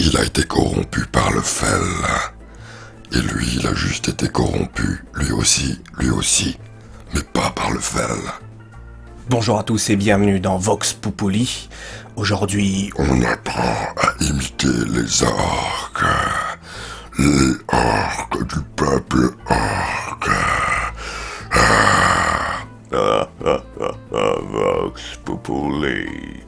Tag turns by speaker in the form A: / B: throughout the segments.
A: il a été corrompu par le fel. Et lui, il a juste été corrompu, lui aussi, mais pas par le fel.
B: Bonjour à tous et bienvenue dans Vox Populi. Aujourd'hui,
A: On apprend à imiter les orques du peuple orque.
C: Vox Populi.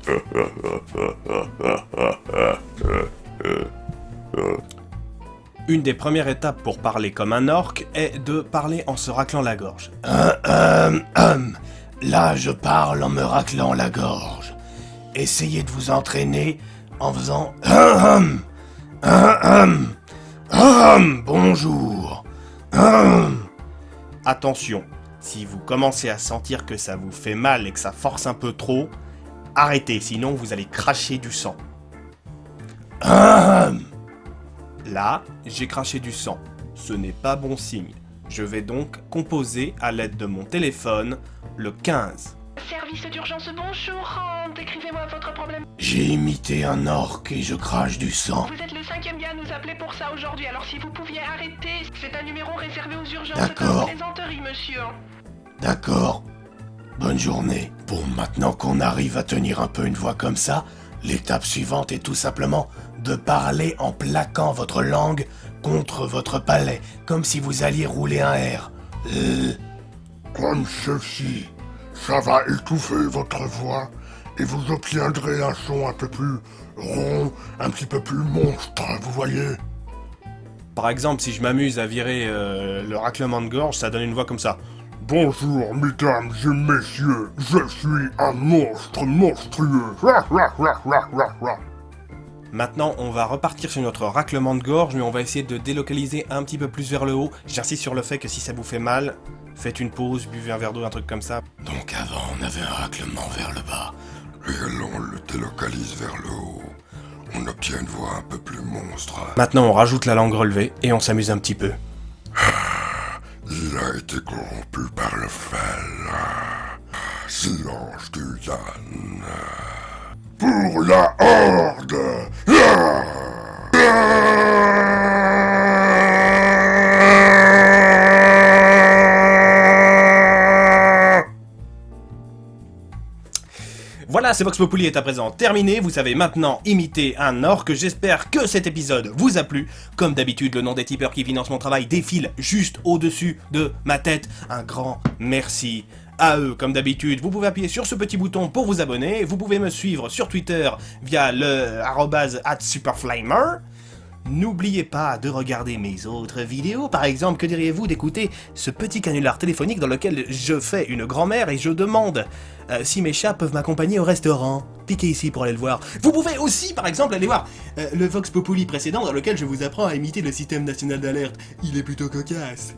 B: une des premières étapes pour parler comme un orc est de parler en se raclant la gorge. Là, je parle en me raclant la gorge. Essayez de vous entraîner en faisant bonjour. Attention, si vous commencez à sentir que ça vous fait mal et que ça force un peu trop, arrêtez, sinon vous allez cracher du sang. Là, j'ai craché du sang. Ce n'est pas bon signe. Je vais donc composer à l'aide de mon téléphone le 15.
D: Service d'urgence, bonjour. Décrivez-moi votre problème.
B: J'ai imité un orc et je crache du sang.
D: Vous êtes le 5e gars à nous appeler pour ça aujourd'hui, alors si vous pouviez arrêter, c'est un numéro réservé aux urgences.
B: D'accord.
D: Pas de plaisanterie, monsieur.
B: D'accord. Bonne journée. Bon, maintenant qu'on arrive à tenir un peu une voix comme ça, l'étape suivante est tout simplement de parler en plaquant votre langue contre votre palais, comme si vous alliez rouler un R.
A: Comme ceci, ça va étouffer votre voix et vous obtiendrez un son un peu plus rond, un petit peu plus monstre, vous voyez.
B: Par exemple, si je m'amuse à virer le raclement de gorge, ça donne une voix comme ça.
A: Bonjour mesdames et messieurs, je suis un monstre monstrueux.
B: Maintenant, on va repartir sur notre raclement de gorge, mais on va essayer de délocaliser un petit peu plus vers le haut. J'insiste sur le fait que si ça vous fait mal, faites une pause, buvez un verre d'eau, un truc comme ça. Donc avant, on avait un raclement vers le bas.
A: Et alors on le délocalise vers le haut. On obtient une voix un peu plus monstre.
B: Maintenant, on rajoute la langue relevée et on s'amuse un petit peu.
A: Il a été corrompu par le fel. Silence du Yann. Pour la Horde.
B: Voilà, c'est Vox Populi est à présent terminé, vous savez maintenant imiter un orc, j'espère que cet épisode vous a plu. Comme d'habitude, le nom des tipeurs qui financent mon travail défile juste au-dessus de ma tête. Un grand merci à eux. Comme d'habitude, vous pouvez appuyer sur ce petit bouton pour vous abonner, vous pouvez me suivre sur Twitter via le @superflamer. N'oubliez pas de regarder mes autres vidéos, par exemple, que diriez-vous d'écouter ce petit canular téléphonique dans lequel je fais une grand-mère et je demande si mes chats peuvent m'accompagner au restaurant. Cliquez ici pour aller le voir. Vous pouvez aussi, par exemple, aller voir le Vox Populi précédent dans lequel je vous apprends à imiter le système national d'alerte. Il est plutôt cocasse.